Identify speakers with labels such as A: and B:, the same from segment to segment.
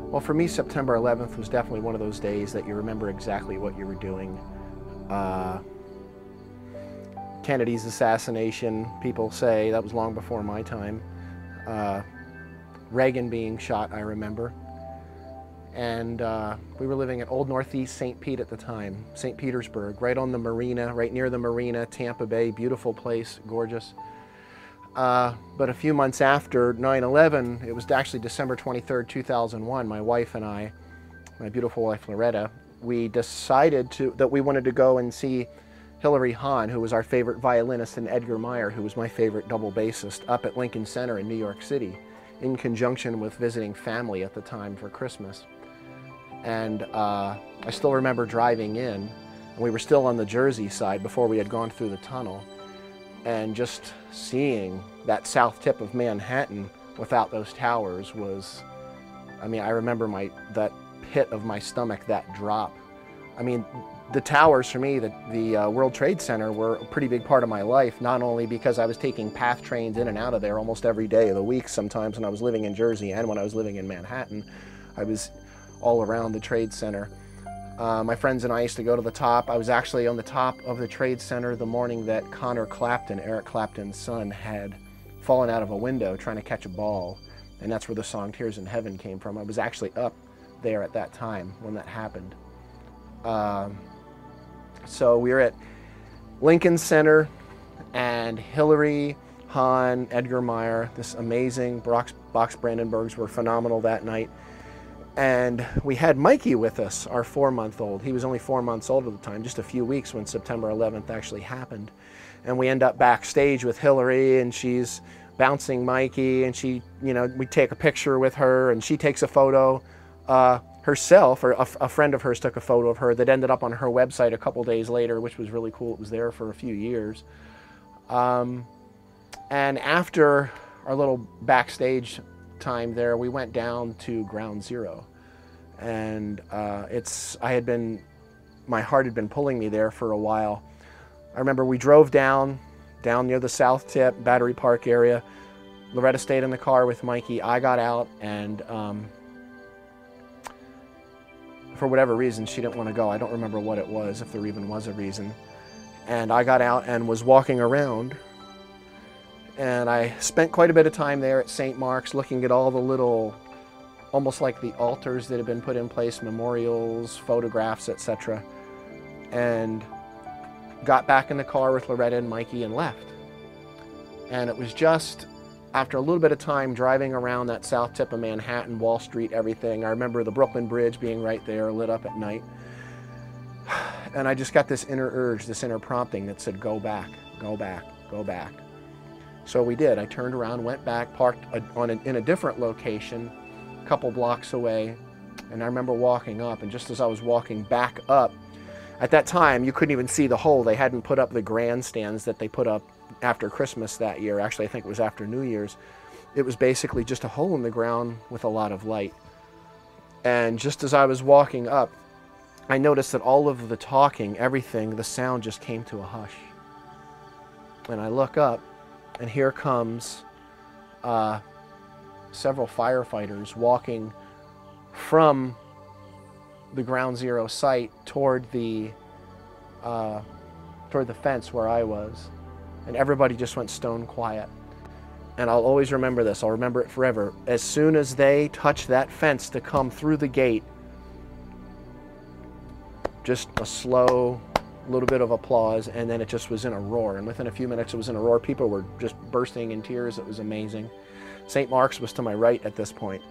A: Well, for me, September 11th was definitely one of those days that you remember exactly what you were doing. Uh, Kennedy's assassination, people say that was long before my time. Uh, Reagan being shot, I remember. And we were living at Old Northeast St. Pete at the time, St. Petersburg, right on the marina, right near the marina, Tampa Bay, beautiful place, gorgeous. But a few months after 9/11, it was actually December 23rd, 2001, my wife and I, my beautiful wife Loretta, we decided that we wanted to go and see Hilary Hahn, who was our favorite violinist, and Edgar Meyer, who was my favorite double bassist, up at Lincoln Center in New York City, in conjunction with visiting family at the time for Christmas. And I still remember driving in, and we were still on the Jersey side before we had gone through the tunnel, and just seeing that south tip of Manhattan without those towers was, I mean, I remember that pit of my stomach, that drop. I mean, the towers for me, the World Trade Center, were a pretty big part of my life, not only because I was taking PATH trains in and out of there almost every day of the week sometimes when I was living in Jersey and when I was living in Manhattan. I was all around the Trade Center. My friends and I used to go to the top. I was actually on the top of the Trade Center the morning that Connor Clapton, Eric Clapton's son, had fallen out of a window trying to catch a ball. And that's where the song Tears in Heaven came from. I was actually up there at that time when that happened. So we were at Lincoln Center, and Hilary Hahn, Edgar Meyer, this amazing Box Brandenburgs were phenomenal that night. And we had Mikey with us, our 4-month-old. He was only 4 months old at the time, just a few weeks when September 11th actually happened. And we end up backstage with Hilary, and she's bouncing Mikey, and she, you know, we take a picture with her, and she takes a photo herself, or a friend of hers took a photo of her that ended up on her website a couple days later, which was really cool. It was there for a few years. And after our little backstage time there, we went down to Ground Zero, and my heart had been pulling me there for a while. I remember we drove down near the South Tip, Battery Park area. Loretta stayed in the car with Mikey. I got out, and for whatever reason, she didn't want to go. I don't remember what it was, if there even was a reason. And I got out and was walking around, and I spent quite a bit of time there at St. Mark's looking at all the little, almost like the altars that have been put in place, memorials, photographs, etc. And got back in the car with Loretta and Mikey and left. And it was just after a little bit of time driving around that south tip of Manhattan, Wall Street, everything. I remember the Brooklyn Bridge being right there, lit up at night. And I just got this inner urge, this inner prompting that said, go back, go back, go back. So we did. I turned around, went back, parked in a different location, a couple blocks away. And I remember walking up, and just as I was walking back up, at that time, you couldn't even see the hole. They hadn't put up the grandstands that they put up after Christmas that year. Actually, I think it was after New Year's. It was basically just a hole in the ground with a lot of light. And just as I was walking up, I noticed that all of the talking, everything, the sound just came to a hush. And I look up, and here comes several firefighters walking from the Ground Zero site toward the fence where I was. And everybody just went stone quiet. And I'll always remember this. I'll remember it forever. As soon as they touched that fence to come through the gate, just a slow little bit of applause, and then it just was in a roar. And within a few minutes, it was in a roar. People were just bursting in tears. It was amazing. St. Mark's was to my right at this point.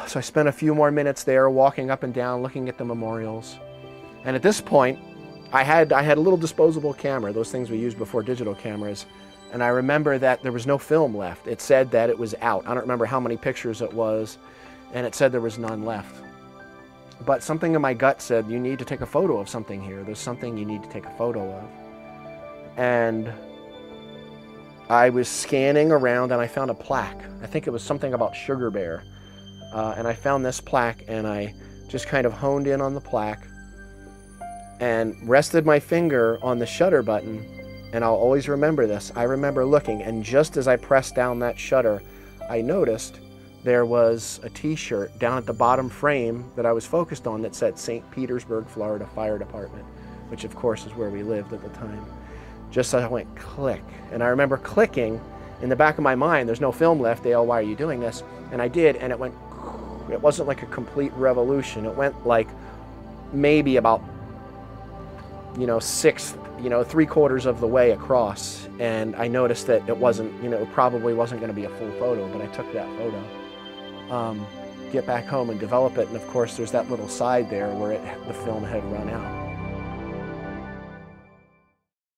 A: So I spent a few more minutes there walking up and down, looking at the memorials. And at this point, I had a little disposable camera, those things we used before digital cameras. And I remember that there was no film left. It said that it was out. I don't remember how many pictures it was, and it said there was none left. But something in my gut said, you need to take a photo of something here. There's something you need to take a photo of. And I was scanning around, and I found a plaque. I think it was something about Sugar Bear. And I found this plaque, and I just kind of honed in on the plaque and rested my finger on the shutter button. And I'll always remember this. I remember looking, and just as I pressed down that shutter, I noticed there was a t-shirt down at the bottom frame that I was focused on that said St. Petersburg, Florida Fire Department, which of course is where we lived at the time. Just so I went click. And I remember clicking in the back of my mind, there's no film left, Dale, why are you doing this? And I did, and it went, it wasn't like a complete revolution. It went like maybe about, you know, three-quarters of the way across. And I noticed that it wasn't, you know, it probably wasn't going to be a full photo, but I took that photo. Get back home and develop it. And of course, there's that little side there where the film had run out.